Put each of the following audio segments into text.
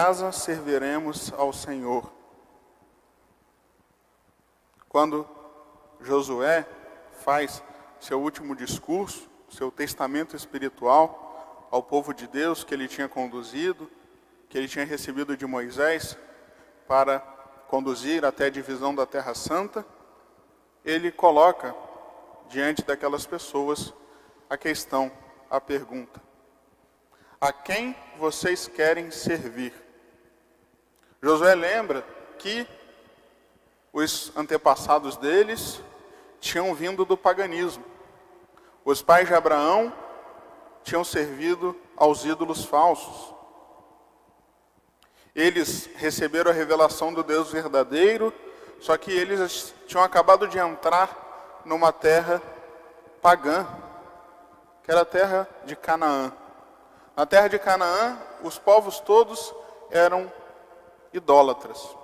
casa serviremos ao Senhor. Quando Josué faz seu último discurso, seu testamento espiritual ao povo de Deus que ele tinha conduzido, que ele tinha recebido de Moisés para conduzir até a divisão da Terra Santa, ele coloca diante daquelas pessoas a questão, a pergunta: a quem vocês querem servir? Josué lembra que os antepassados deles tinham vindo do paganismo. Os pais de Abraão tinham servido aos ídolos falsos. Eles receberam a revelação do Deus verdadeiro, só que eles tinham acabado de entrar numa terra pagã, que era a terra de Canaã. Na terra de Canaã, os povos todos eram idólatras.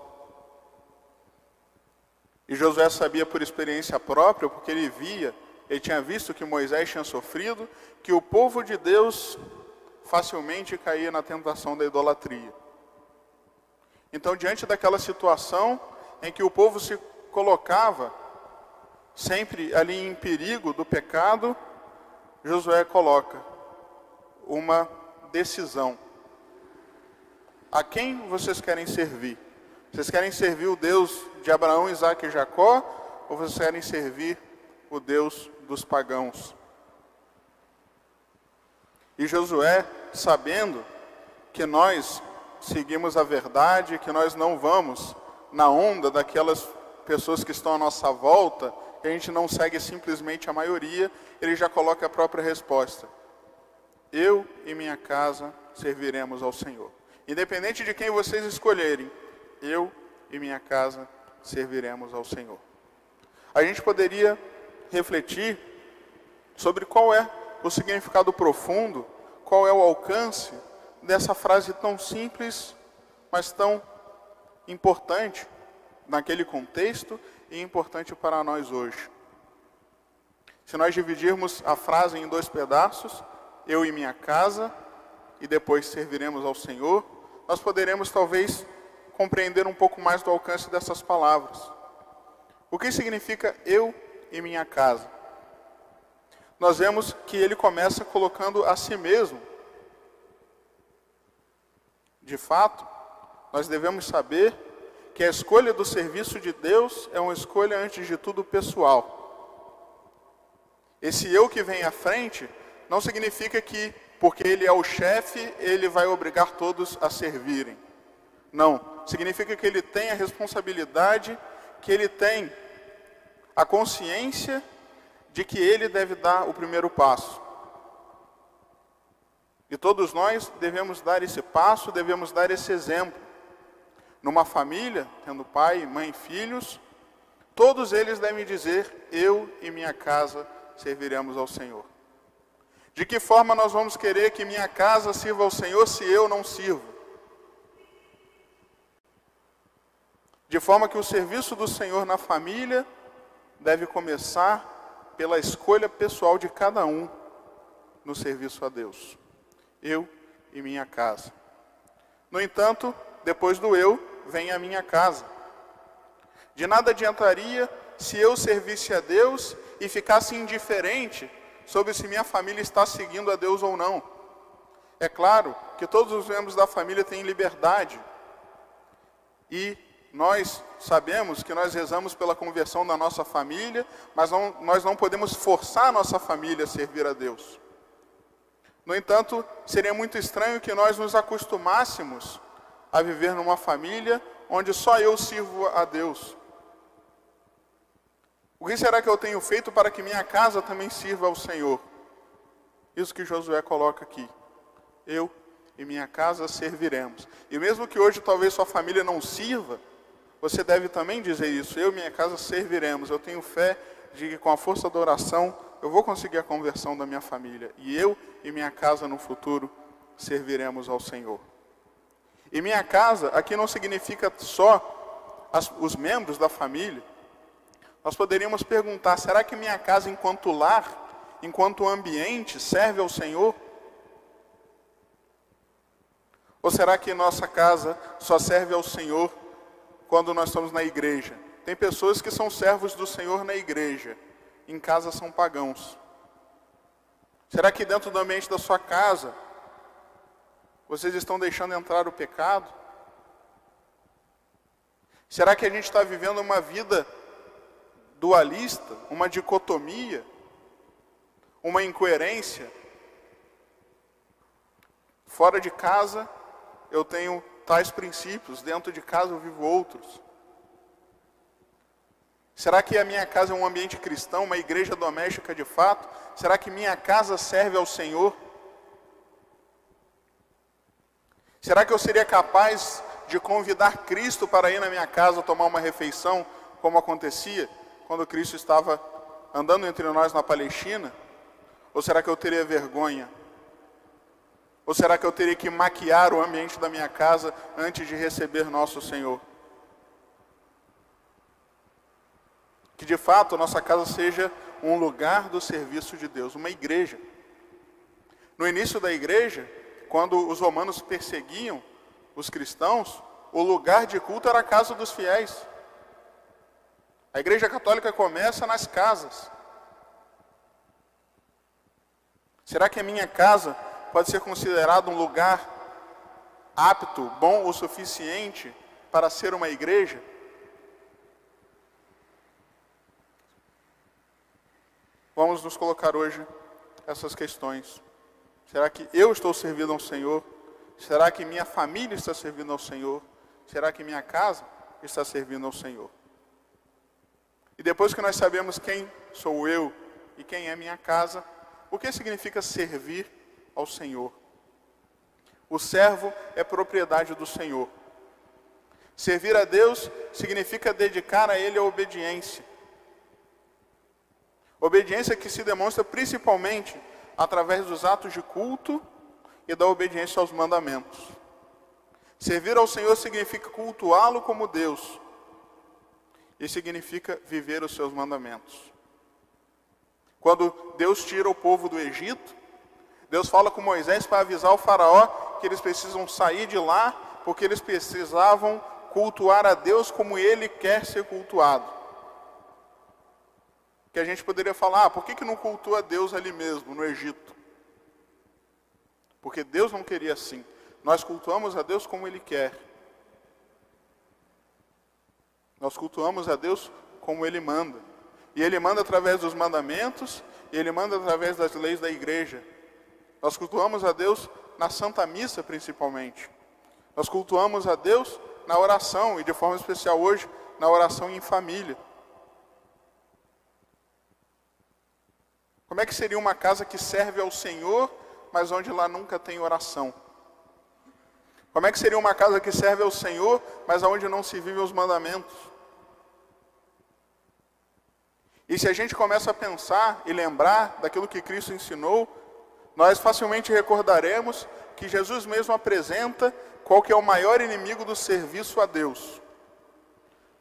E Josué sabia por experiência própria, porque ele tinha visto que Moisés tinha sofrido, que o povo de Deus facilmente caía na tentação da idolatria. Então, diante daquela situação em que o povo se colocava sempre ali em perigo do pecado, Josué coloca uma decisão. A quem vocês querem servir? Vocês querem servir o Deus de Abraão, Isaque e Jacó, ou vocês querem servir o Deus dos pagãos? E Josué, sabendo que nós seguimos a verdade, que nós não vamos na onda daquelas pessoas que estão à nossa volta, que a gente não segue simplesmente a maioria, ele já coloca a própria resposta: eu e minha casa serviremos ao Senhor. Independente de quem vocês escolherem, eu e minha casa serviremos ao Senhor. A gente poderia refletir sobre qual é o significado profundo, qual é o alcance dessa frase tão simples, mas tão importante naquele contexto e importante para nós hoje. Se nós dividirmos a frase em 2 pedaços, eu e minha casa, e depois serviremos ao Senhor, nós poderemos talvez compreender um pouco mais do alcance dessas palavras. O que significa eu e minha casa? Nós vemos que ele começa colocando a si mesmo. De fato, nós devemos saber que a escolha do serviço de Deus é uma escolha, antes de tudo, pessoal. Esse eu que vem à frente não significa que, porque ele é o chefe, ele vai obrigar todos a servirem. Não, significa que ele tem a responsabilidade, que ele tem a consciência de que ele deve dar o primeiro passo. E todos nós devemos dar esse passo, devemos dar esse exemplo. Numa família, tendo pai, mãe, filhos, todos eles devem dizer: eu e minha casa serviremos ao Senhor. De que forma nós vamos querer que minha casa sirva ao Senhor se eu não sirvo? De forma que o serviço do Senhor na família deve começar pela escolha pessoal de cada um no serviço a Deus. Eu e minha casa. No entanto, depois do eu, vem a minha casa. De nada adiantaria se eu servisse a Deus e ficasse indiferente sobre se minha família está seguindo a Deus ou não. É claro que todos os membros da família têm liberdade. E nós sabemos que nós rezamos pela conversão da nossa família, mas nós não podemos forçar a nossa família a servir a Deus. No entanto, seria muito estranho que nós nos acostumássemos a viver numa família onde só eu sirvo a Deus. O que será que eu tenho feito para que minha casa também sirva ao Senhor? Isso que Josué coloca aqui. Eu e minha casa serviremos. E mesmo que hoje talvez sua família não sirva, você deve também dizer isso: eu e minha casa serviremos. Eu tenho fé de que com a força da oração eu vou conseguir a conversão da minha família. E eu e minha casa no futuro serviremos ao Senhor. E minha casa aqui não significa só os membros da família. Nós poderíamos perguntar: será que minha casa enquanto lar, enquanto ambiente, serve ao Senhor? Ou será que nossa casa só serve ao Senhor quando nós estamos na igreja? Tem pessoas que são servos do Senhor na igreja, em casa são pagãos. Será que dentro do ambiente da sua casa, vocês estão deixando entrar o pecado? Será que a gente está vivendo uma vida dualista, uma dicotomia, uma incoerência? Fora de casa, eu tenho tais princípios, dentro de casa eu vivo outros. Será que a minha casa é um ambiente cristão, uma igreja doméstica de fato? Será que minha casa serve ao Senhor? Será que eu seria capaz de convidar Cristo para ir na minha casa tomar uma refeição, como acontecia quando Cristo estava andando entre nós na Palestina? Ou será que eu teria vergonha? Ou será que eu teria que maquiar o ambiente da minha casa antes de receber nosso Senhor? Que de fato nossa casa seja um lugar do serviço de Deus, uma igreja. No início da igreja, quando os romanos perseguiam os cristãos, o lugar de culto era a casa dos fiéis. A igreja católica começa nas casas. Será que a minha casa pode ser considerado um lugar apto, bom o suficiente para ser uma igreja? Vamos nos colocar hoje essas questões. Será que eu estou servindo ao Senhor? Será que minha família está servindo ao Senhor? Será que minha casa está servindo ao Senhor? E depois que nós sabemos quem sou eu e quem é minha casa, o que significa servir ao Senhor? O servo é propriedade do Senhor. Servir a Deus significa dedicar a Ele a obediência. Obediência que se demonstra principalmente através dos atos de culto e da obediência aos mandamentos. Servir ao Senhor significa cultuá-lo como Deus. E significa viver os seus mandamentos. Quando Deus tira o povo do Egito, Deus fala com Moisés para avisar o faraó que eles precisam sair de lá, porque eles precisavam cultuar a Deus como Ele quer ser cultuado. Que a gente poderia falar, por que não cultua a Deus ali mesmo, no Egito? Porque Deus não queria assim. Nós cultuamos a Deus como Ele quer. Nós cultuamos a Deus como Ele manda. E Ele manda através dos mandamentos, e Ele manda através das leis da igreja. Nós cultuamos a Deus na Santa Missa, principalmente. Nós cultuamos a Deus na oração, e de forma especial hoje, na oração em família. Como é que seria uma casa que serve ao Senhor, mas onde lá nunca tem oração? Como é que seria uma casa que serve ao Senhor, mas onde não se vive os mandamentos? E se a gente começa a pensar e lembrar daquilo que Cristo ensinou, nós facilmente recordaremos que Jesus mesmo apresenta qual que é o maior inimigo do serviço a Deus.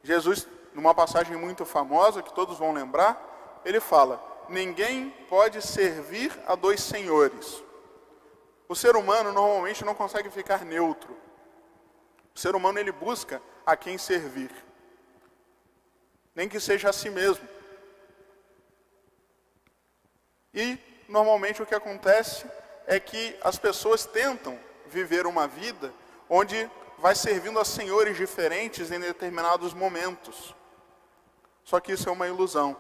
Jesus, numa passagem muito famosa, que todos vão lembrar, ele fala: ninguém pode servir a dois senhores. O ser humano normalmente não consegue ficar neutro. O ser humano ele busca a quem servir, nem que seja a si mesmo. E normalmente o que acontece é que as pessoas tentam viver uma vida onde vai servindo a senhores diferentes em determinados momentos. Só que isso é uma ilusão.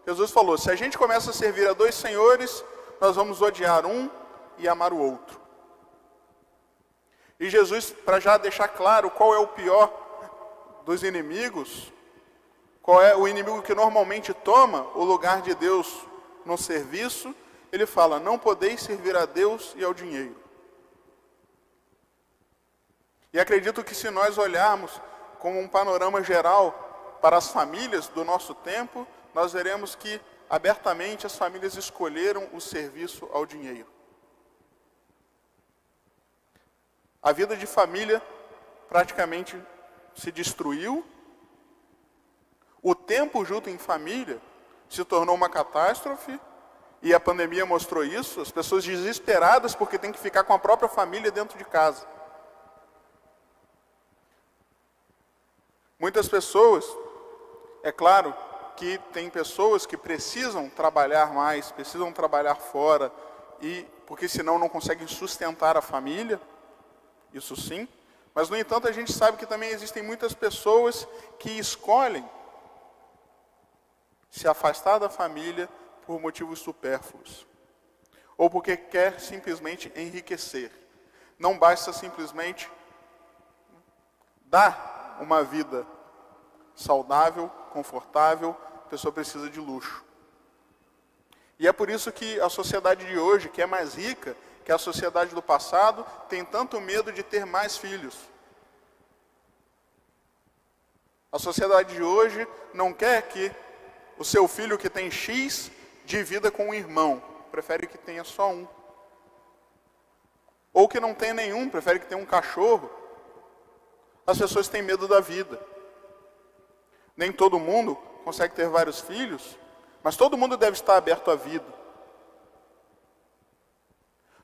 Jesus falou, se a gente começa a servir a dois senhores, nós vamos odiar um e amar o outro. E Jesus, para já deixar claro qual é o pior dos inimigos, qual é o inimigo que normalmente toma o lugar de Deus no serviço, ele fala, não podeis servir a Deus e ao dinheiro. E acredito que se nós olharmos como um panorama geral para as famílias do nosso tempo, nós veremos que abertamente as famílias escolheram o serviço ao dinheiro. A vida de família praticamente se destruiu. O tempo junto em família se tornou uma catástrofe. E a pandemia mostrou isso. As pessoas desesperadas porque têm que ficar com a própria família dentro de casa. Muitas pessoas, é claro que tem pessoas que precisam trabalhar mais, precisam trabalhar fora, porque senão não conseguem sustentar a família, isso sim. Mas, no entanto, a gente sabe que também existem muitas pessoas que escolhem se afastar da família por motivos supérfluos, ou porque quer simplesmente enriquecer. Não basta simplesmente dar uma vida saudável, confortável, a pessoa precisa de luxo. E é por isso que a sociedade de hoje, que é mais rica que a sociedade do passado, tem tanto medo de ter mais filhos. A sociedade de hoje não quer que o seu filho que tem X divida com um irmão, prefere que tenha só um. Ou que não tenha nenhum, prefere que tenha um cachorro. As pessoas têm medo da vida. Nem todo mundo consegue ter vários filhos, mas todo mundo deve estar aberto à vida.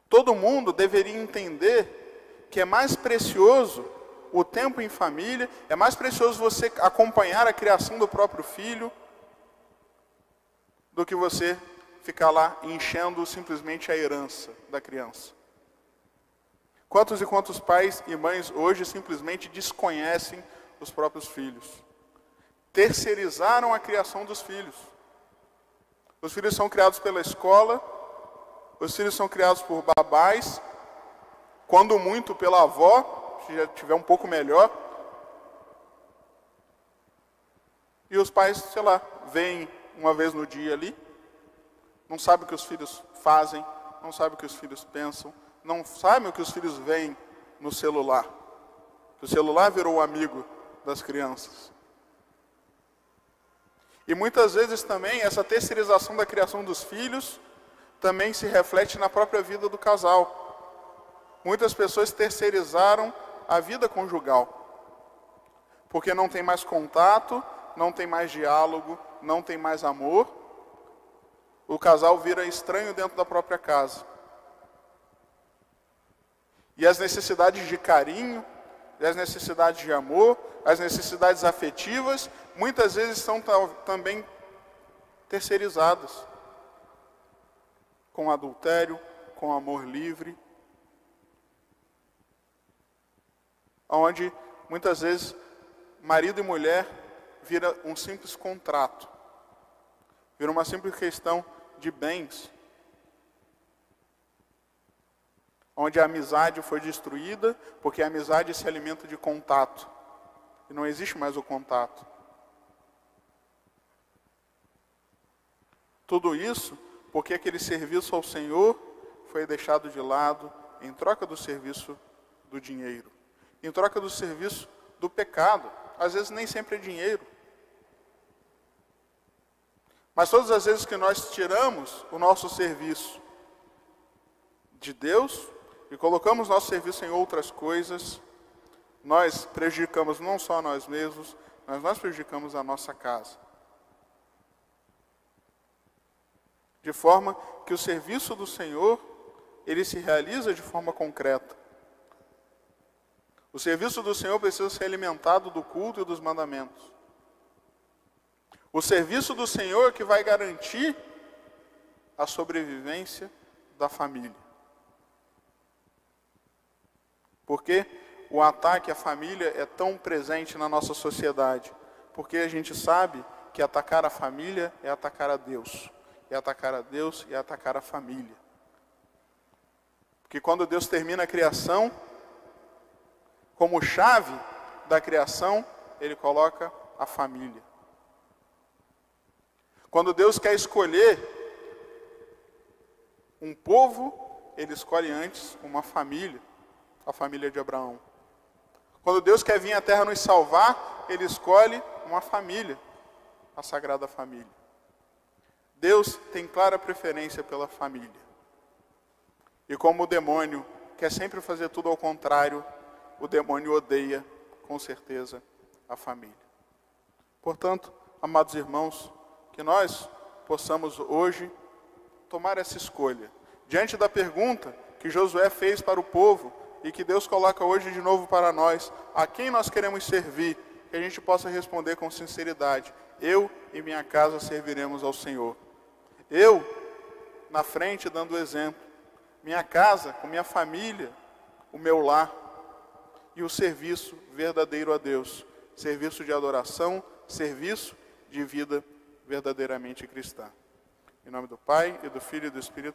Todo mundo deveria entender que é mais precioso o tempo em família, é mais precioso você acompanhar a criação do próprio filho, do que você ficar lá enchendo simplesmente a herança da criança. Quantos e quantos pais e mães hoje simplesmente desconhecem os próprios filhos? Terceirizaram a criação dos filhos. Os filhos são criados pela escola, os filhos são criados por babás, quando muito pela avó, se já tiver um pouco melhor. E os pais, sei lá, vêm uma vez no dia ali, não sabem o que os filhos fazem, não sabem o que os filhos pensam, não sabem o que os filhos veem no celular. O celular virou o amigo das crianças. E muitas vezes também essa terceirização da criação dos filhos também se reflete na própria vida do casal. Muitas pessoas terceirizaram a vida conjugal, porque não tem mais contato, não tem mais diálogo, não tem mais amor. O casal vira estranho dentro da própria casa. E as necessidades de carinho, e as necessidades de amor, as necessidades afetivas, muitas vezes são também terceirizadas. Com adultério, com amor livre. Onde, muitas vezes, marido e mulher vira um simples contrato. Vira uma simples questão de bens. Onde a amizade foi destruída, porque a amizade se alimenta de contato. E não existe mais o contato. Tudo isso porque aquele serviço ao Senhor foi deixado de lado em troca do serviço do dinheiro. Em troca do serviço do pecado. Às vezes nem sempre é dinheiro. Mas todas as vezes que nós tiramos o nosso serviço de Deus e colocamos nosso serviço em outras coisas, nós prejudicamos não só a nós mesmos, mas nós prejudicamos a nossa casa. De forma que o serviço do Senhor, ele se realiza de forma concreta. O serviço do Senhor precisa ser alimentado do culto e dos mandamentos. O serviço do Senhor que vai garantir a sobrevivência da família. Porque o ataque à família é tão presente na nossa sociedade? Porque a gente sabe que atacar a família é atacar a Deus. É atacar a Deus e atacar a família. Porque quando Deus termina a criação, como chave da criação, Ele coloca a família. Quando Deus quer escolher um povo, Ele escolhe antes uma família, a família de Abraão. Quando Deus quer vir à terra nos salvar, Ele escolhe uma família, a Sagrada Família. Deus tem clara preferência pela família. E como o demônio quer sempre fazer tudo ao contrário, o demônio odeia, com certeza, a família. Portanto, amados irmãos, que nós possamos hoje tomar essa escolha. Diante da pergunta que Josué fez para o povo e que Deus coloca hoje de novo para nós, a quem nós queremos servir, que a gente possa responder com sinceridade: eu e minha casa serviremos ao Senhor. Eu, na frente, dando o exemplo. Minha casa, com minha família, o meu lar. E o serviço verdadeiro a Deus. Serviço de adoração, serviço de vida verdadeiramente cristã. Em nome do Pai, e do Filho e do Espírito